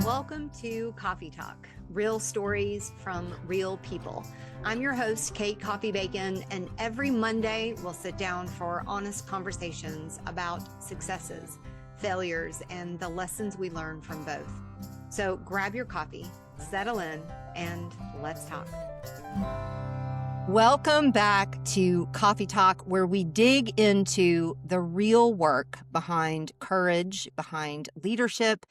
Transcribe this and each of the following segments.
Welcome to Coffey Talk, real stories from real people. I'm your host, Kate Coffey-Bacon, and every Monday we'll sit down for honest conversations about successes, failures, and the lessons we learn from both. So grab your coffee, settle in, and let's talk. Welcome back to Coffey Talk, where we dig into the real work behind courage, behind leadership,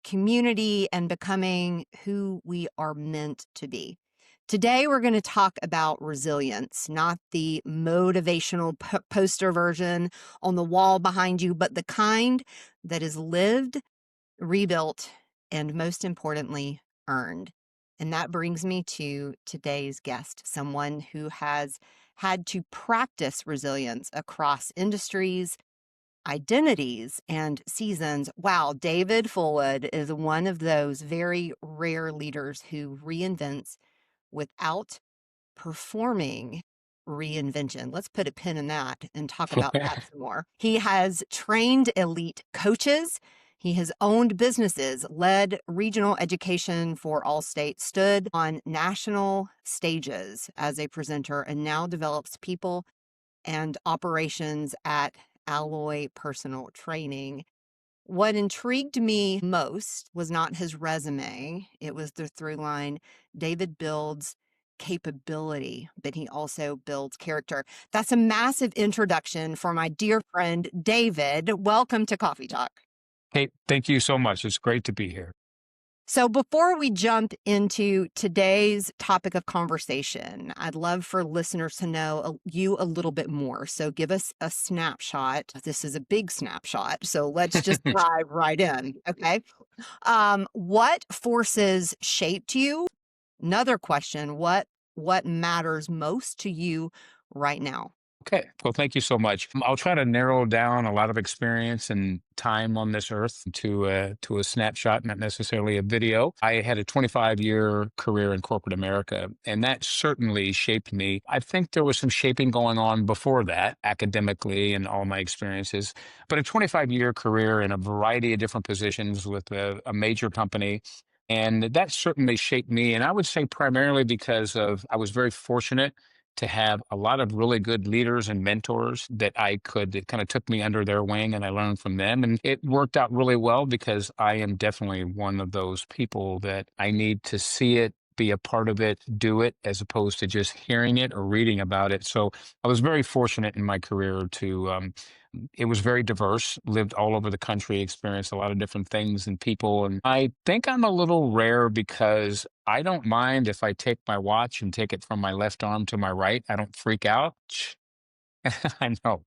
community, and becoming who we are meant to be. Today, we're going to talk about resilience, not the motivational poster version on the wall behind you, but the kind that is lived, rebuilt, and most importantly, earned. And that brings me to today's guest, someone who has had to practice resilience across industries, identities, and seasons. Wow, David Fullwood is one of those very rare leaders who reinvents without performing reinvention. Let's put a pin in that and talk about that some more. He has trained elite coaches. He has owned businesses, led regional education for Allstate, stood on national stages as a presenter, and now develops people and operations at Alloy Personal Training. What intrigued me most was not his resume. It was the through line. David builds capability, but he also builds character. That's a massive introduction for my dear friend, David. Welcome to Coffey Talk. Hey, thank you so much. It's great to be here. So before we jump into today's topic of conversation, I'd love for listeners to know you a little bit more. So give us a snapshot. This is a big snapshot. So let's just dive right in. Okay. What forces shaped you? Another question, what matters most to you right now? Okay. Well, thank you so much. I'll try to narrow down a lot of experience and time on this earth to a snapshot, not necessarily a video. I had a 25-year career in corporate America, and that certainly shaped me. I think there was some shaping going on before that, academically and all my experiences, but a 25-year career in a variety of different positions with a major company. And that certainly shaped me. And I would say primarily because I was very fortunate to have a lot of really good leaders and mentors that that kind of took me under their wing and I learned from them. And it worked out really well because I am definitely one of those people that I need to see it, be a part of it, do it, as opposed to just hearing it or reading about it. So I was very fortunate in my career it was very diverse, lived all over the country, experienced a lot of different things and people. And I think I'm a little rare because I don't mind if I take my watch and take it from my left arm to my right. I don't freak out. I know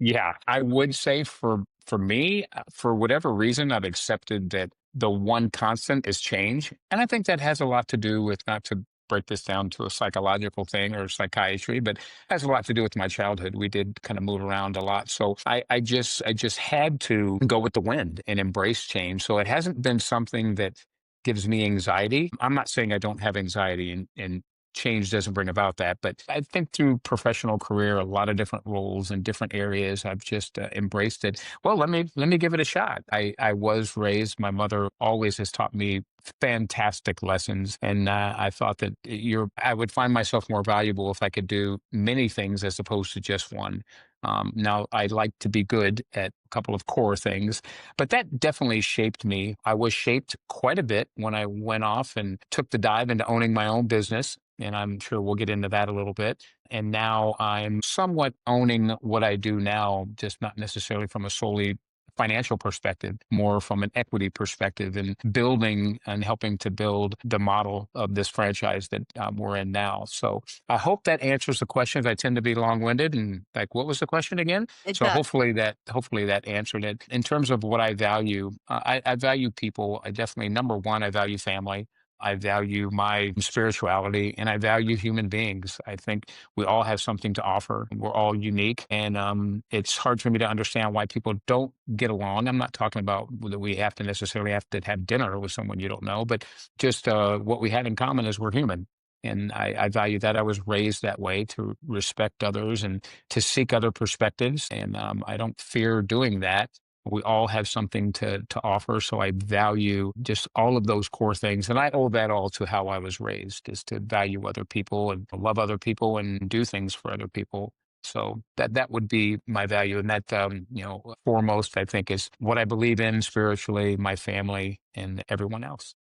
yeah, I would say for me, for whatever reason, I've accepted that the one constant is change. And I think that has a lot to do with, not to break this down to a psychological thing or psychiatry, but has a lot to do with my childhood. We did kind of move around a lot. So I just had to go with the wind and embrace change. So it hasn't been something that gives me anxiety. I'm not saying I don't have anxiety and change doesn't bring about that. But I think through professional career, a lot of different roles in different areas, I've just embraced it. Well, let me give it a shot. I was raised, my mother always has taught me fantastic lessons. And I thought that I would find myself more valuable if I could do many things as opposed to just one. Now, I like to be good at a couple of core things, but that definitely shaped me. I was shaped quite a bit when I went off and took the dive into owning my own business. And I'm sure we'll get into that a little bit. And now I'm somewhat owning what I do now, just not necessarily from a solely financial perspective, more from an equity perspective, and building and helping to build the model of this franchise that we're in now. So I hope that answers the questions. I tend to be long-winded, and like, what was the question again? Hopefully that answered it. In terms of what I value, I value people. I definitely, number one, I value family. I value my spirituality, and I value human beings. I think we all have something to offer. We're all unique, and it's hard for me to understand why people don't get along. I'm not talking about that we necessarily have to have dinner with someone you don't know, but just what we have in common is we're human. And I value that. I was raised that way, to respect others and to seek other perspectives. And I don't fear doing that. We all have something to offer. So I value just all of those core things. And I owe that all to how I was raised, is to value other people and love other people and do things for other people. So that would be my value. And that, foremost, I think, is what I believe in spiritually, my family, and everyone else.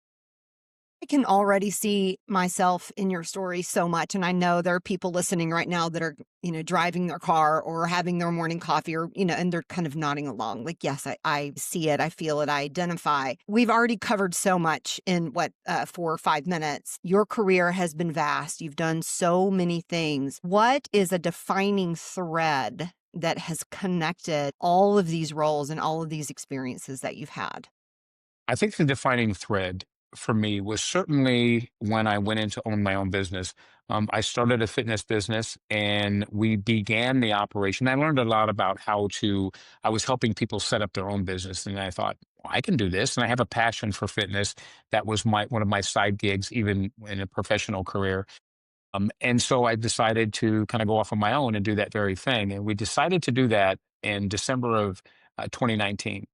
I can already see myself in your story so much. And I know there are people listening right now that are, driving their car or having their morning coffee or, and they're kind of nodding along. Like, yes, I see it. I feel it. I identify. We've already covered so much in 4 or 5 minutes. Your career has been vast. You've done so many things. What is a defining thread that has connected all of these roles and all of these experiences that you've had? I think the defining thread for me was certainly when I went in to own my own business. I started a fitness business and we began the operation. I learned a lot about I was helping people set up their own business. And I thought, "Well, I can do this." And I have a passion for fitness. That was one of my side gigs, even in a professional career. And so I decided to kind of go off on my own and do that very thing. And we decided to do that in December of 2019.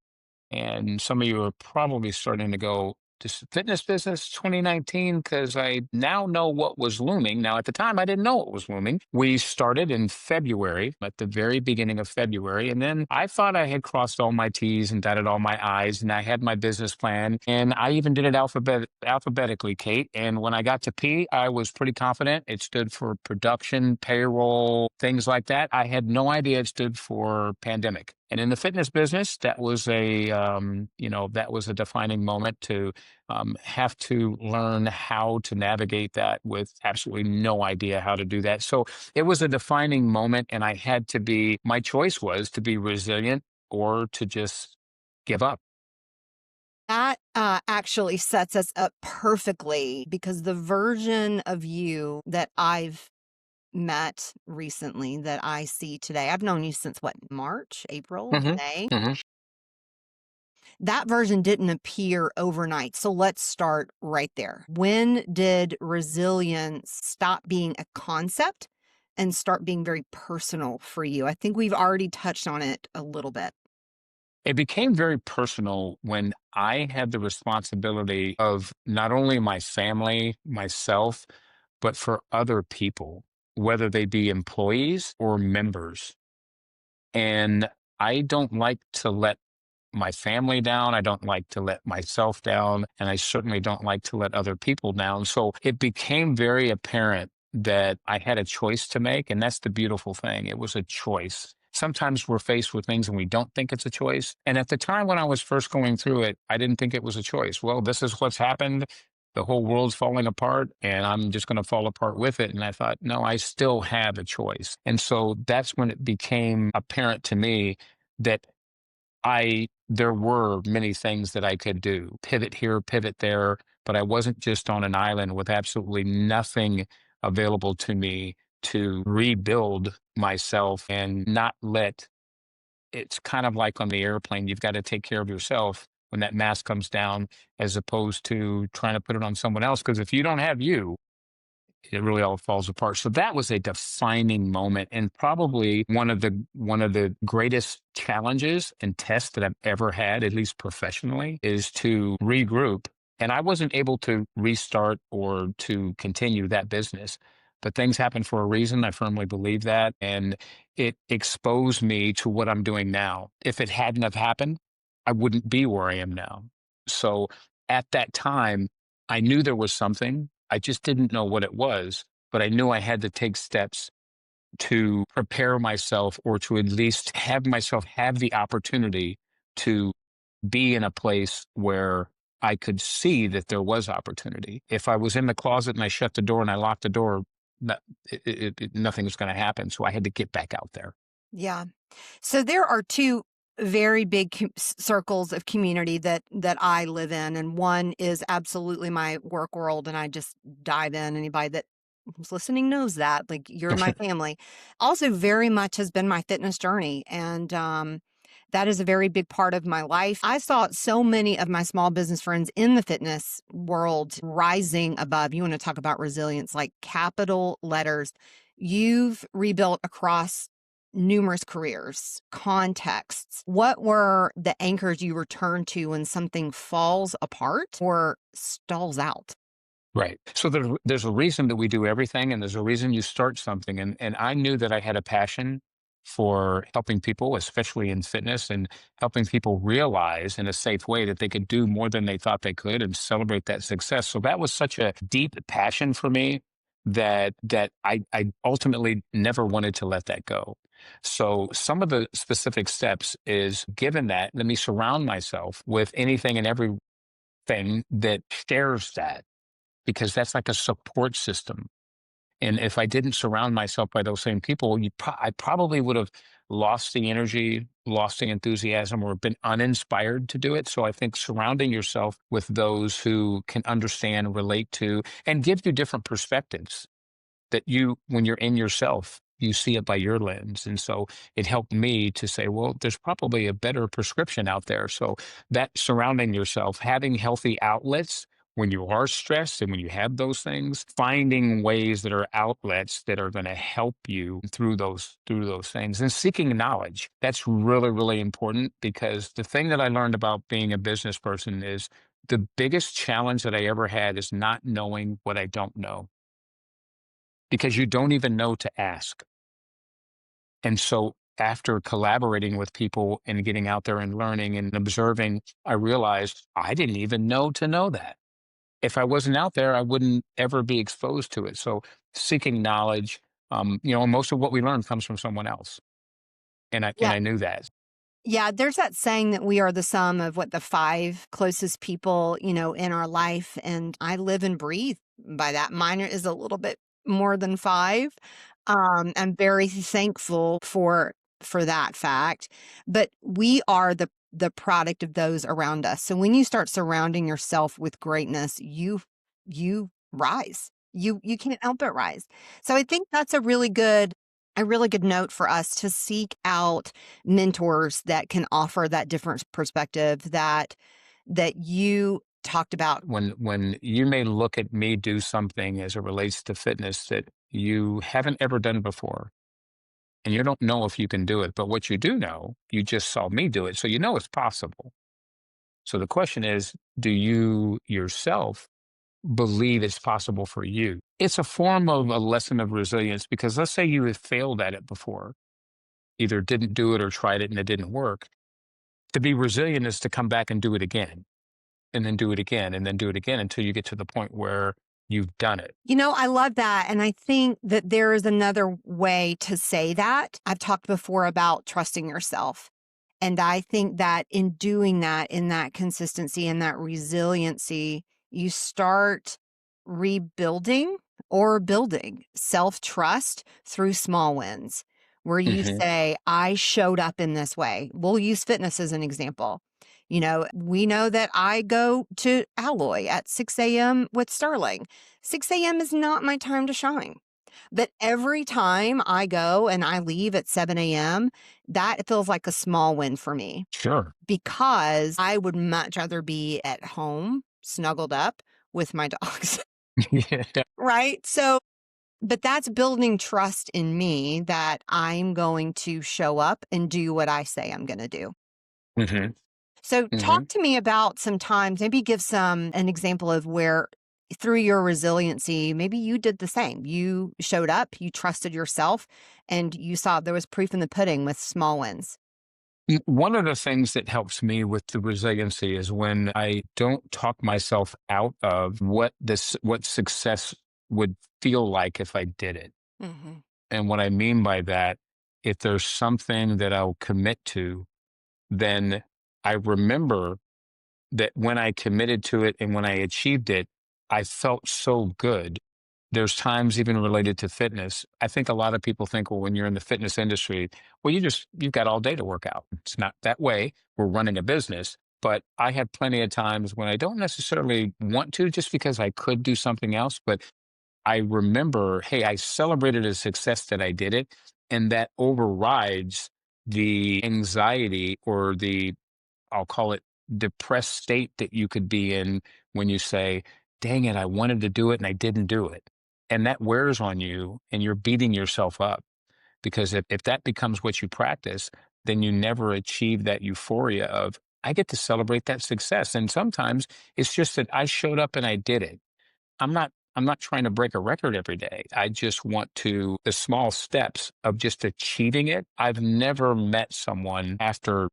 And some of you are probably starting to go, this fitness business 2019, because I now know what was looming. Now, at the time, I didn't know what was looming. We started in February, at the very beginning of February. And then I thought I had crossed all my T's and dotted all my I's, and I had my business plan. And I even did it alphabetically, Kate. And when I got to P, I was pretty confident. It stood for production, payroll, things like that. I had no idea it stood for pandemic. And in the fitness business, that was a defining moment to have to learn how to navigate that with absolutely no idea how to do that. So it was a defining moment, and my choice was to be resilient or to just give up. That actually sets us up perfectly because the version of you that I've met recently that I see today, I've known you since what, March, April, Hmm. May? Hmm. That version didn't appear overnight. So let's start right there. When did resilience stop being a concept and start being very personal for you? I think we've already touched on it a little bit. It became very personal when I had the responsibility of not only my family, myself, but for other people, whether they be employees or members. And I don't like to let my family down. I don't like to let myself down. And I certainly don't like to let other people down. So it became very apparent that I had a choice to make. And that's the beautiful thing. It was a choice. Sometimes we're faced with things and we don't think it's a choice. And at the time when I was first going through it, I didn't think it was a choice. Well, this is what's happened. The whole world's falling apart and I'm just going to fall apart with it. And I thought, no, I still have a choice. And so that's when it became apparent to me that there were many things that I could do, pivot here, pivot there, but I wasn't just on an island with absolutely nothing available to me to rebuild myself and not let it's kind of like on the airplane, you've got to take care of yourself when that mask comes down, as opposed to trying to put it on someone else. Because if you don't have you, it really all falls apart. So that was a defining moment and probably one of the greatest challenges and tests that I've ever had, at least professionally, is to regroup. And I wasn't able to restart or to continue that business. But things happen for a reason. I firmly believe that. And it exposed me to what I'm doing now. If it hadn't have happened, I wouldn't be where I am now. So at that time, I knew there was something. I just didn't know what it was, but I knew I had to take steps to prepare myself or to at least have myself have the opportunity to be in a place where I could see that there was opportunity. If I was in the closet and I shut the door and I locked the door, no- nothing was going to happen. So I had to get back out there. Yeah. So there are two very big circles of community that I live in, and one is absolutely my work world, and I just dive in. Anybody that who's listening knows that, like you're my family. Also, very much has been my fitness journey, and that is a very big part of my life. I saw so many of my small business friends in the fitness world rising above. You want to talk about resilience, like capital letters. You've rebuilt across numerous careers, contexts. What were the anchors you return to when something falls apart or stalls out? Right. So there's a reason that we do everything, and there's a reason you start something. And I knew that I had a passion for helping people, especially in fitness, and helping people realize in a safe way that they could do more than they thought they could and celebrate that success. So that was such a deep passion for me that I ultimately never wanted to let that go. So some of the specific steps is, given that, let me surround myself with anything and everything that shares that, because that's like a support system. And if I didn't surround myself by those same people, I probably would have lost the energy, lost the enthusiasm, or been uninspired to do it. So I think surrounding yourself with those who can understand, relate to, and give you different perspectives that you, when you're in yourself, you see it by your lens. And so it helped me to say, well, there's probably a better prescription out there. So that surrounding yourself, having healthy outlets when you are stressed and when you have those things, finding ways that are outlets that are going to help you through those things, and seeking knowledge. That's really, really important, because the thing that I learned about being a business person is the biggest challenge that I ever had is not knowing what I don't know, because you don't even know to ask. And so after collaborating with people and getting out there and learning and observing, I realized I didn't even know to know that. If I wasn't out there, I wouldn't ever be exposed to it. So seeking knowledge, most of what we learn comes from someone else. And Yeah. I knew that. Yeah, there's that saying that we are the sum of what the 5 closest people, in our life, and I live and breathe by that. Mine is a little bit more than 5. I'm very thankful for that fact, but we are the product of those around us. So when you start surrounding yourself with greatness, you rise. You can't help but rise. So I think that's a really good note for us to seek out mentors that can offer that different perspective that you talked about. When you may look at me do something as it relates to fitness that you haven't ever done before, and you don't know if you can do it, but what you do know, you just saw me do it, so you know it's possible. So the question is, do you yourself believe it's possible for you? It's a form of a lesson of resilience, because let's say you have failed at it before, either didn't do it or tried it and it didn't work. To be resilient is to come back and do it again, and then do it again, and then do it again until you get to the point where you've done it. I love that. And I think that there is another way to say that. I've talked before about trusting yourself. And I think that in doing that, in that consistency and that resiliency, you start rebuilding or building self trust through small wins, where you Hmm. say, I showed up in this way. We'll use fitness as an example. We know that I go to Alloy at 6 a.m. with Sterling. 6 a.m. is not my time to shine. But every time I go and I leave at 7 a.m., that feels like a small win for me, Sure. because I would much rather be at home, snuggled up with my dogs, Yeah. right? So, but that's building trust in me that I'm going to show up and do what I say I'm going to do. Hmm. So Hmm. talk to me about some times, maybe give an example of where through your resiliency, maybe you did the same. You showed up, you trusted yourself, and you saw there was proof in the pudding with small wins. One of the things that helps me with the resiliency is when I don't talk myself out of what success would feel like if I did it. Hmm. And what I mean by that, if there's something that I'll commit to, then I remember that when I committed to it and when I achieved it, I felt so good. There's times even related to fitness. I think a lot of people think, well, when you're in the fitness industry, well, you've got all day to work out. It's not that way. We're running a business. But I have plenty of times when I don't necessarily want to, just because I could do something else. But I remember, hey, I celebrated a success that I did it. And that overrides the anxiety or I'll call it depressed state that you could be in when you say, dang it, I wanted to do it and I didn't do it. And that wears on you and you're beating yourself up. Because if that becomes what you practice, then you never achieve that euphoria of, I get to celebrate that success. And sometimes it's just that I showed up and I did it. I'm not trying to break a record every day. I just want to the small steps of just achieving it. I've never met someone after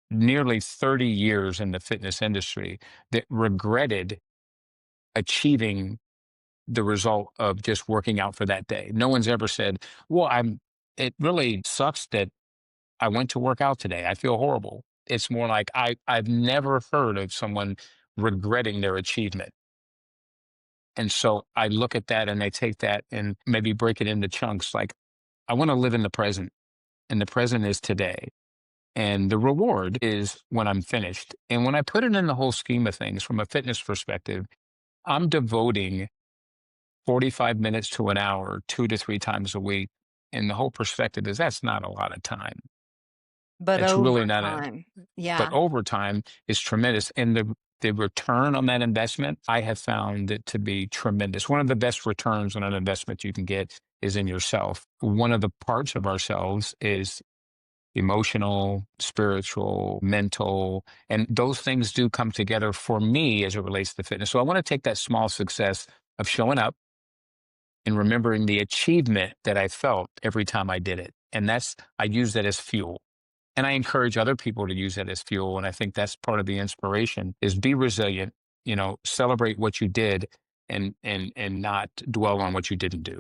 nearly 30 years in the fitness industry that regretted achieving the result of just working out for that day. No one's ever said, "Well, it really sucks that I went to work out today. I feel horrible." It's more like I've never heard of someone regretting their achievement. And so I look at that and I take that and maybe break it into chunks. Like, I want to live in the present, and the present is today. And the reward is when I'm finished. And when I put it in the whole scheme of things from a fitness perspective, I'm devoting 45 minutes to an hour, 2 to 3 times a week. And the whole perspective is that's not a lot of time. But It's really over not a, time. but Yeah. over time is tremendous. And the return on that investment, I have found it to be tremendous. One of the best returns on an investment you can get is in yourself. One of the parts of ourselves is emotional, spiritual, mental, and those things do come together for me as it relates to fitness. So I want to take that small success of showing up and remembering the achievement that I felt every time I did it. And I use that as fuel. And I encourage other people to use that as fuel. And I think that's part of the inspiration is be resilient, celebrate what you did and not dwell on what you didn't do.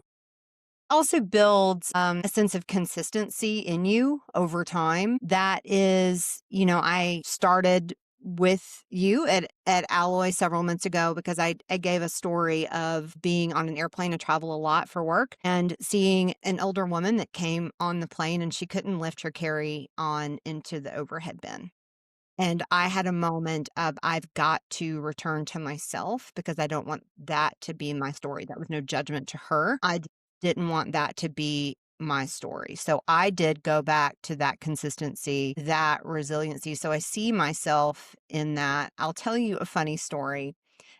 Also builds a sense of consistency in you over time. That is, I started with you at Alloy several months ago because I gave a story of being on an airplane. I travel a lot for work and seeing an older woman that came on the plane and she couldn't lift her carry on into the overhead bin. And I had a moment of I've got to return to myself because I don't want that to be my story. That was no judgment to her. Didn't want that to be my story. So I did go back to that consistency, that resiliency. So I see myself in that. I'll tell you a funny story.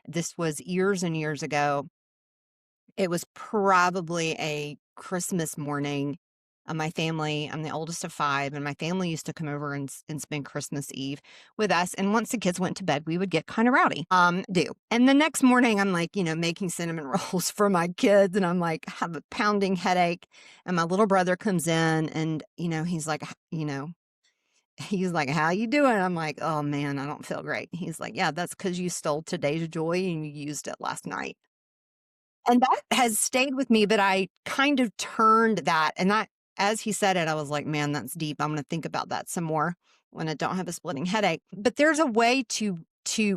This was years and years ago. It was probably a Christmas morning. My family, I'm the oldest of five, and my family used to come over and spend Christmas Eve with us. And once the kids went to bed, we would get kind of rowdy. Do. And the next morning, I'm like, making cinnamon rolls for my kids, and I'm like, have a pounding headache. And my little brother comes in, and he's like, "How you doing?" I'm like, "Oh man, I don't feel great." He's like, "Yeah, that's because you stole today's joy and you used it last night." And that has stayed with me, but I kind of turned that and that as he said it, I was like, "Man, that's deep. I'm gonna think about that some more when I don't have a splitting headache." But there's a way to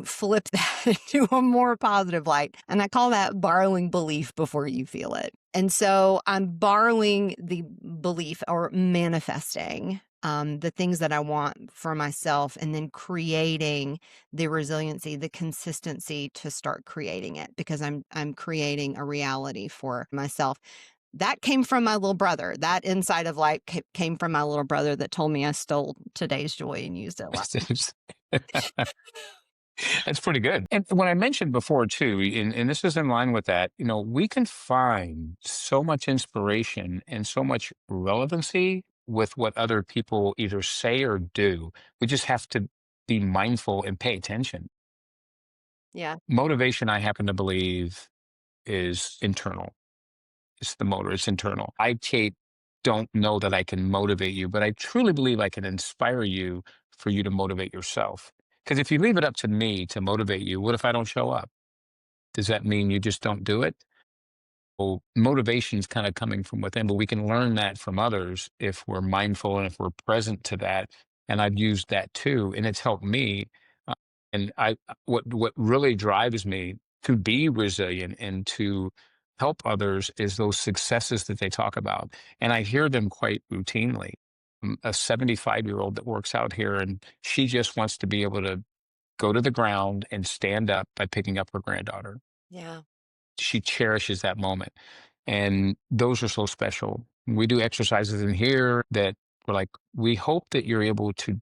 flip that to a more positive light, and I call that borrowing belief before you feel it. And so I'm borrowing the belief or manifesting the things that I want for myself, and then creating the resiliency, the consistency to start creating it because I'm creating a reality for myself. That came from my little brother. That inside of life came from my little brother that told me I stole today's joy and used it last. That's pretty good. And when I mentioned before too, and this is in line with that, we can find so much inspiration and so much relevancy with what other people either say or do. We just have to be mindful and pay attention. Yeah. Motivation, I happen to believe, is internal. It's the motor, it's internal. Kate, don't know that I can motivate you, but I truly believe I can inspire you for you to motivate yourself. Because if you leave it up to me to motivate you, what if I don't show up? Does that mean you just don't do it? Well, motivation is kind of coming from within, but we can learn that from others if we're mindful and if we're present to that. And I've used that too, and it's helped me. And what really drives me to be resilient and to help others is those successes that they talk about, and I hear them quite routinely. A 75-year-old that works out here, and she just wants to be able to go to the ground and stand up by picking up her granddaughter. Yeah. She cherishes that moment. And those are so special. We do exercises in here that we're like, we hope that you're able to,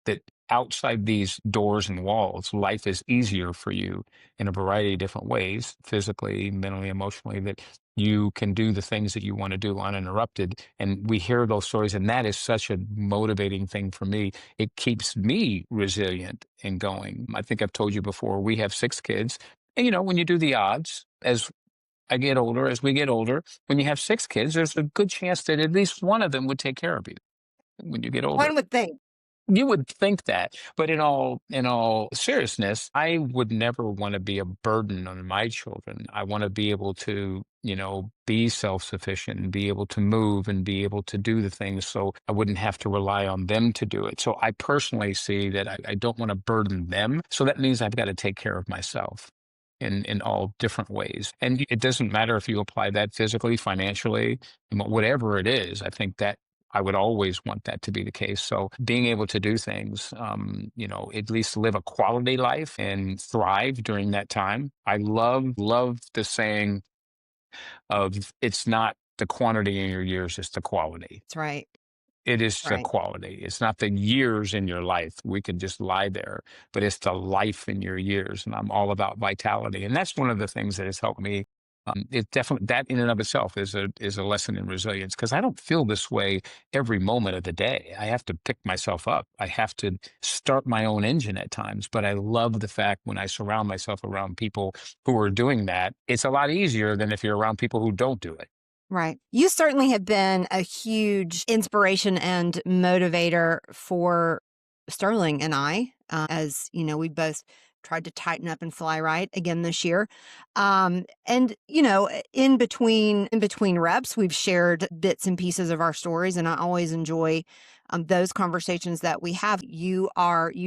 that outside these doors and walls, life is easier for you in a variety of different ways, physically, mentally, emotionally, that you can do the things that you want to do uninterrupted. And we hear those stories, and that is such a motivating thing for me. It keeps me resilient and going. I think I've told you before, we have 6 kids. And, when you do the odds, as we get older, when you have 6 kids, there's a good chance that at least one of them would take care of you when you get older. One would think. You would think that, but in all seriousness, I would never want to be a burden on my children. I want to be able to, be self-sufficient and be able to move and be able to do the things so I wouldn't have to rely on them to do it. So I personally see that I don't want to burden them. So that means I've got to take care of myself in all different ways. And it doesn't matter if you apply that physically, financially, whatever it is. I think that I would always want that to be the case. So being able to do things, at least live a quality life and thrive during that time. I love the saying of it's not the quantity in your years, it's the quality. That's right. It is the Right. quality. It's not the years in your life. We can just lie there, but it's the life in your years. And I'm all about vitality. And that's one of the things that has helped me. It definitely, that in and of itself is a lesson in resilience, because I don't feel this way every moment of the day. I have to pick myself up. I have to start my own engine at times. But I love the fact when I surround myself around people who are doing that, it's a lot easier than if you're around people who don't do it. Right. You certainly have been a huge inspiration and motivator for Sterling and I, as we both tried to tighten up and fly right again this year. And in between reps, we've shared bits and pieces of our stories, and I always enjoy those conversations that we have. You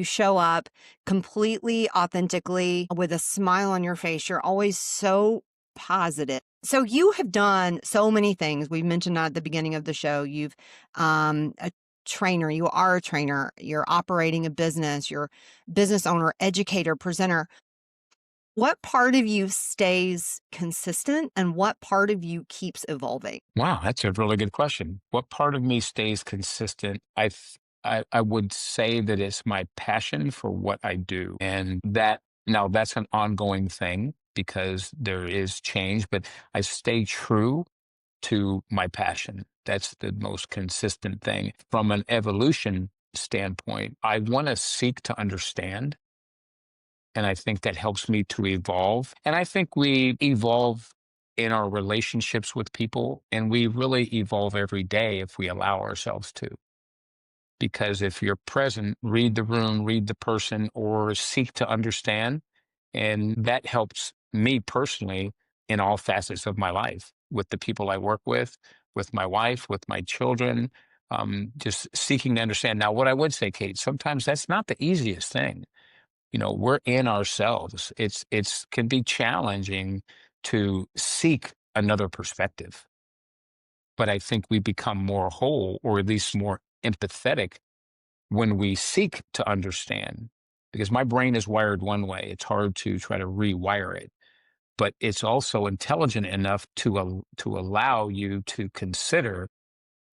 show up completely authentically with a smile on your face. You're always so positive. So you have done so many things. We mentioned that at the beginning of the show. You've a trainer, you are a trainer, you're operating a business, you're business owner, educator, presenter. What part of you stays consistent and what part of you keeps evolving? Wow, that's a really good question. What part of me stays consistent? I would say that it's my passion for what I do. And that's an ongoing thing because there is change, but I stay true to my passion. That's the most consistent thing. From an evolution standpoint, I want to seek to understand. And I think that helps me to evolve. And I think we evolve in our relationships with people, and we really evolve every day if we allow ourselves to. Because if you're present, read the room, read the person, or seek to understand. And that helps me personally in all facets of my life with the people I work with my wife, with my children, just seeking to understand. Now, what I would say, Kate, sometimes that's not the easiest thing. We're in ourselves. It's can be challenging to seek another perspective, but I think we become more whole, or at least more empathetic, when we seek to understand. Because my brain is wired one way, it's hard to try to rewire it, but it's also intelligent enough to allow you to consider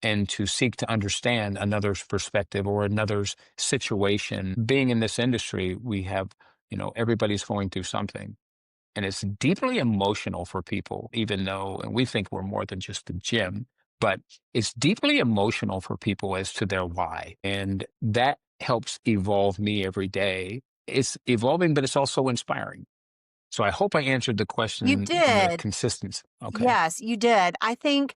and to seek to understand another's perspective or another's situation. Being in this industry, we have, everybody's going through something. And it's deeply emotional for people, even though, and we think we're more than just the gym, but it's deeply emotional for people as to their why. And that helps evolve me every day. It's evolving, but it's also inspiring. So I hope I answered the You question from the did. consistency. Okay. Yes, you did. I think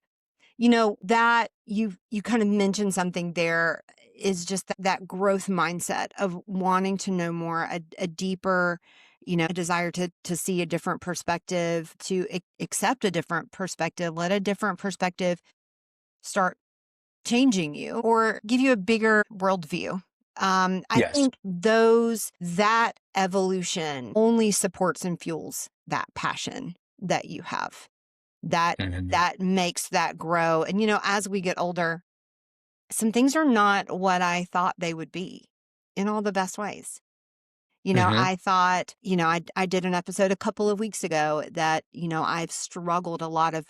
that you kind of mentioned something there is just that growth mindset of wanting to know more, a deeper, a desire to see a different perspective, to accept a different perspective, let a different perspective start changing you or give you a bigger worldview. I Yes. think that evolution only supports and fuels that passion that you have, that Hmm. that makes that grow. And as we get older, some things are not what I thought they would be in all the best ways. Hmm. I thought, I did an episode a couple of weeks ago that, I've struggled a lot of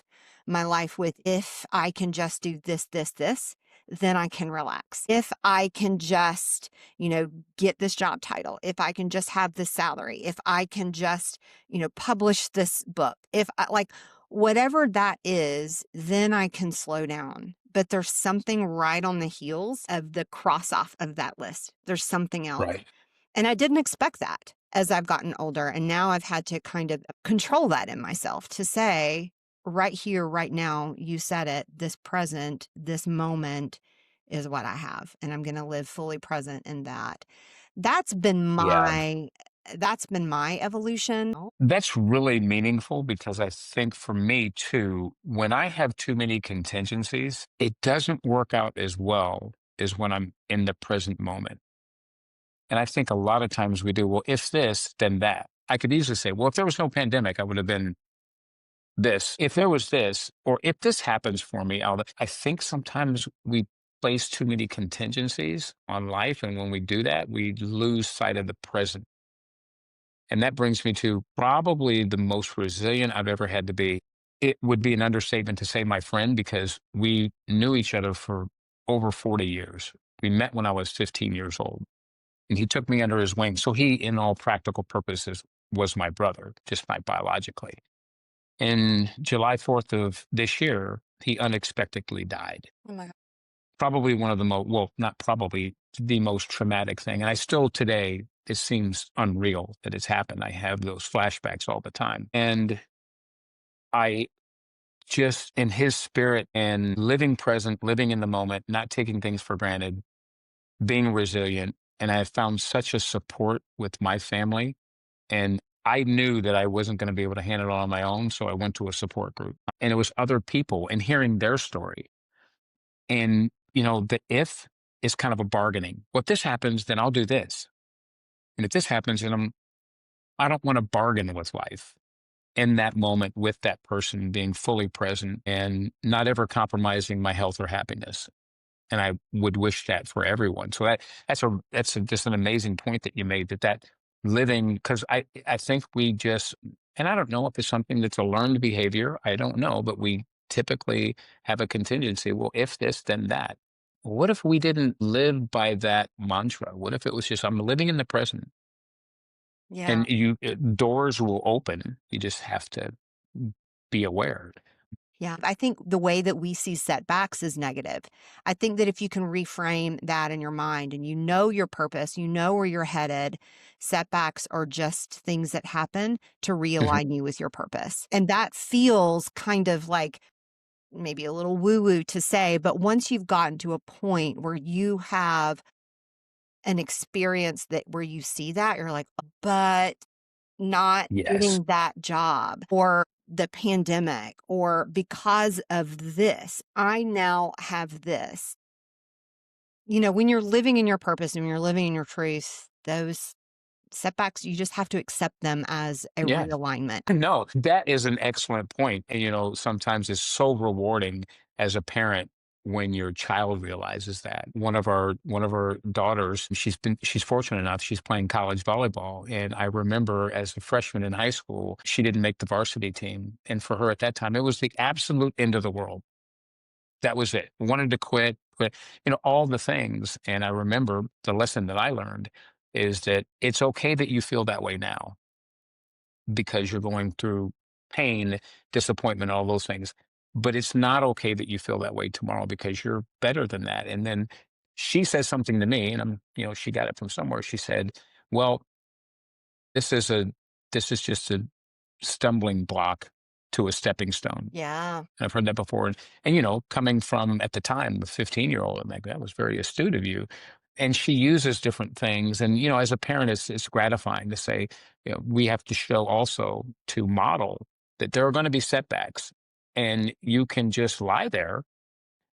my life with, if I can just do this, then I can relax. If I can just, get this job title, if I can just have this salary, if I can just, publish this book, if I like whatever that is, then I can slow down. But there's something right on the heels of the cross off of that list. There's something else. Right. And I didn't expect that as I've gotten older. And now I've had to kind of control that in myself to say, right here, right now, you said it, this present, this moment is what I have. And I'm going to live fully present in that. That's been Yeah. my that's been my evolution. That's really meaningful because I think for me too, when I have too many contingencies, it doesn't work out as well as when I'm in the present moment. And I think a lot of times we do, well, if this, then that. I could easily say, well, if there was no pandemic, I would have been this. If there was this, or if this happens for me, I think sometimes we place too many contingencies on life. And when we do that, we lose sight of the present. And that brings me to probably the most resilient I've ever had to be. It would be an understatement to say my friend because we knew each other for over 40 years. We met when I was 15 years old, and he took me under his wing. So he, in all practical purposes, was my brother, just not biologically. And July 4th of this year, he unexpectedly died. Oh my God. Probably one of the most, well, not probably, the most traumatic thing. And I still today, it seems unreal that it's happened. I have those flashbacks all the time. And I just, in his spirit and living present, living in the moment, not taking things for granted, being resilient. And I have found such a support with my family. And I knew that I wasn't going to be able to handle it on my own. So I went to a support group and it was other people and hearing their story. And, the if is kind of a bargaining. Well, if this happens, then I'll do this. And if this happens, then I don't want to bargain with life in that moment with that person being fully present and not ever compromising my health or happiness. And I would wish that for everyone. So just an amazing point that you made that living, because I think we just, and I don't know if it's something that's a learned behavior. I don't know, but we typically have a contingency. Well, if this, then that. What if we didn't live by that mantra? What if it was just, I'm living in the present Yeah. and doors will open. You just have to be aware. Yeah. I think the way that we see setbacks is negative. I think that if you can reframe that in your mind and you know your purpose, you know where you're headed, setbacks are just things that happen to Mhm. realign you with your purpose. And that feels kind of like maybe a little woo woo to say, but once you've gotten to a point where you have an experience that where you see that, you're like, but not Yes. getting that job or the pandemic or because of this, I now have this. When you're living in your purpose and when you're living in your truth, those setbacks, you just have to accept them as a Yes. realignment. No, that is an excellent point. And, sometimes it's so rewarding as a parent when your child realizes that. One of our daughters, she's fortunate enough, she's playing college volleyball. And I remember as a freshman in high school, she didn't make the varsity team. And for her at that time, it was the absolute end of the world. That was it. Wanted to quit, all the things. And I remember the lesson that I learned is that it's okay that you feel that way now because you're going through pain, disappointment, all those things. But it's not okay that you feel that way tomorrow because you're better than that. And then she says something to me, and she got it from somewhere. She said, "Well, this is a this is just a stumbling block to a stepping stone." Yeah. And I've heard that before. And coming from at the time, the 15-year-old, I'm like, that was very astute of you. And she uses different things. And, as a parent, it's gratifying to say, we have to show also to model that there are going to be setbacks and you can just lie there.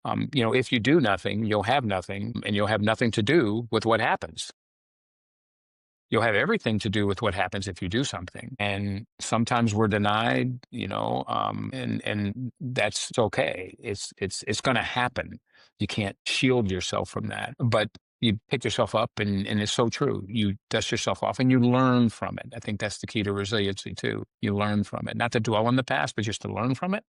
If you do nothing, you'll have nothing and you'll have nothing to do with what happens. You'll have everything to do with what happens if you do something. And sometimes we're denied, and that's okay. It's going to happen. You can't shield yourself from that. But you pick yourself up, and it's so true. You dust yourself off, and you learn from it. I think that's the key to resiliency too. You learn from it, not to dwell on the past, but just to learn from it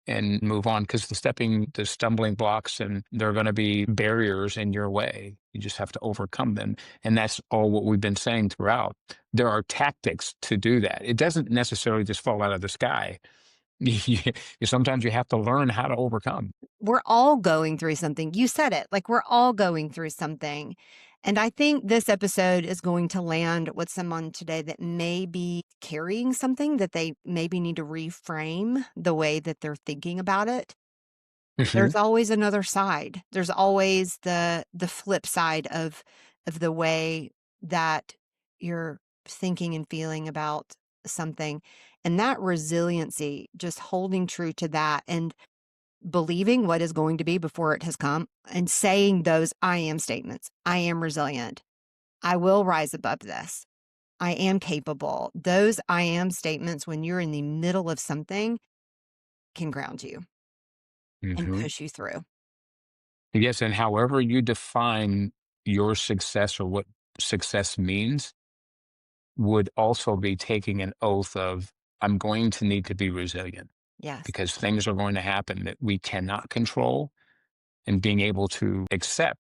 and move on because the stumbling blocks and there are going to be barriers in your way. You just have to overcome them. And that's all what we've been saying throughout. There are tactics to do that. It doesn't necessarily just fall out of the sky. Sometimes you have to learn how to overcome. We're all going through something. You said it, like we're all going through something. And I think this episode is going to land with someone today that may be carrying something that they maybe need to reframe the way that they're thinking about it. Hmm. There's always another side. There's always the flip side of the way that you're thinking and feeling about something. And that resiliency, just holding true to that and believing what is going to be before it has come and saying those I am statements. I am resilient. I will rise above this. I am capable. Those I am statements, when you're in the middle of something, can ground you and Hmm. push you through. Yes, and however you define your success or what success means would also be taking an oath of, I'm going to need to be resilient Yes. because things are going to happen that we cannot control, and being able to accept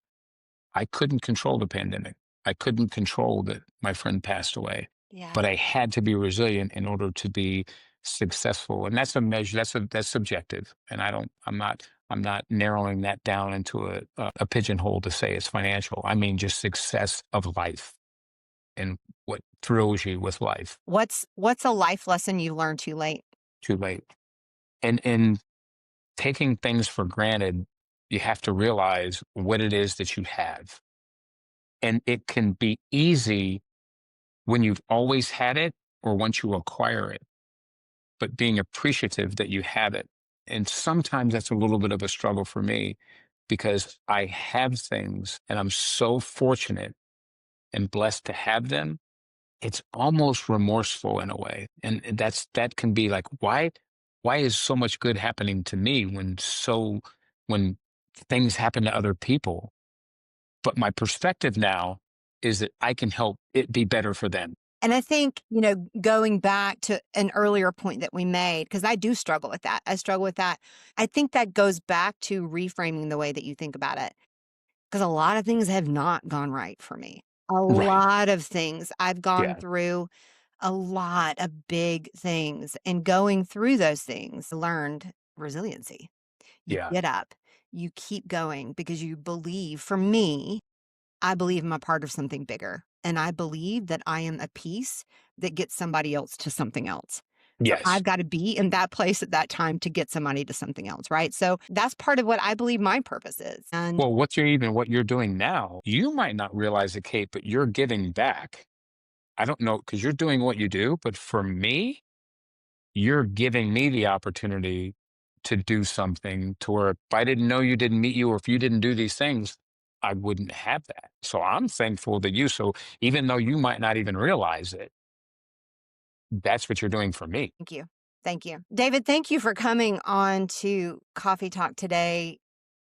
I couldn't control the pandemic. I couldn't control that my friend passed away, Yeah. but I had to be resilient in order to be successful. And that's a measure. That's subjective. And I'm not narrowing that down into a pigeonhole to say it's financial. I mean, just success of life and what thrills you with life. What's a life lesson you learned too late? Too late. And taking things for granted, you have to realize what it is that you have. And it can be easy when you've always had it or once you acquire it, but being appreciative that you have it. And sometimes that's a little bit of a struggle for me because I have things and I'm so fortunate and blessed to have them. It's almost remorseful in a way. And that can be like, why is so much good happening to me when things happen to other people? But my perspective now is that I can help it be better for them. And I think, going back to an earlier point that we made, because I do struggle with that. I struggle with that. I think that goes back to reframing the way that you think about it. Because a lot of things have not gone right for me. A Right. lot of things. I've gone Yeah. through a lot of big things. And going through those things, learned resiliency. You Yeah. get up, you keep going because you believe. For me, I believe I'm a part of something bigger. And I believe that I am a piece that gets somebody else to something else. So Yes. I've got to be in that place at that time to get somebody to something else, right? So that's part of what I believe my purpose is. And Well, what you're doing now, you might not realize it, Kate, but you're giving back. I don't know because you're doing what you do, but for me, you're giving me the opportunity to do something to where if I didn't know you didn't meet you or if you didn't do these things, I wouldn't have that. So I'm thankful that you, so even though you might not even realize it, that's what you're doing for me. thank you. Thank you. David, thank you for coming on to Coffee Talk today.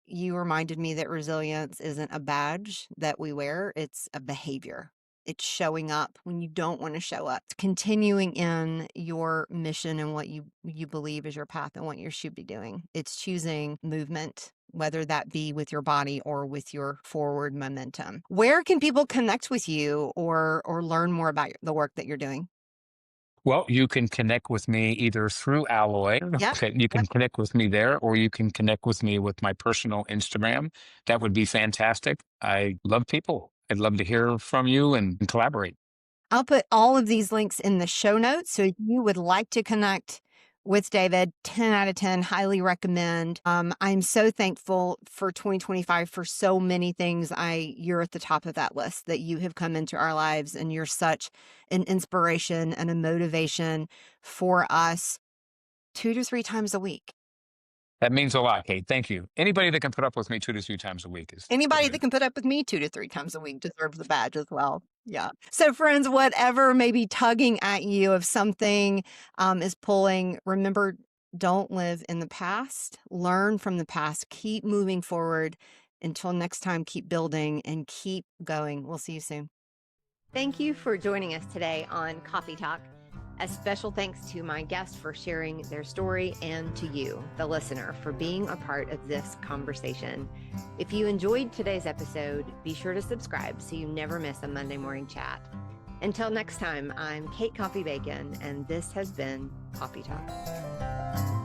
You reminded me that resilience isn't a badge that we wear, it's a behavior. It's showing up when you don't want to show up, continuing in your mission and what you believe is your path and what you should be doing. It's choosing movement, whether that be with your body or with your forward momentum. Where can people connect with you or learn more about the work that you're doing? Well, you can connect with me either through Alloy. Yep. Okay, you can connect with me there, or you can connect with me with my personal Instagram. That would be fantastic. I love people. I'd love to hear from you and collaborate. I'll put all of these links in the show notes. So if you would like to connect with David, 10 out of 10, highly recommend. I'm so thankful for 2025 for so many things. You're at the top of that list that you have come into our lives and you're such an inspiration and a motivation for us 2 to 3 times a week. That means a lot, Kate. Thank you. Anybody that can put up with me 2 to 3 times a week is pretty Anybody that good. can put up with me 2 to 3 times a week deserves the badge as well. Yeah. So, friends, whatever may be tugging at you, if something is pulling, remember, don't live in the past. Learn from the past. Keep moving forward. Until next time, keep building and keep going. We'll see you soon. Thank you for joining us today on Coffee Talk. A special thanks to my guests for sharing their story and to you, the listener, for being a part of this conversation. If you enjoyed today's episode, be sure to subscribe so you never miss a Monday morning chat. Until next time, I'm Kate Coffey-Bacon, and this has been Coffee Talk.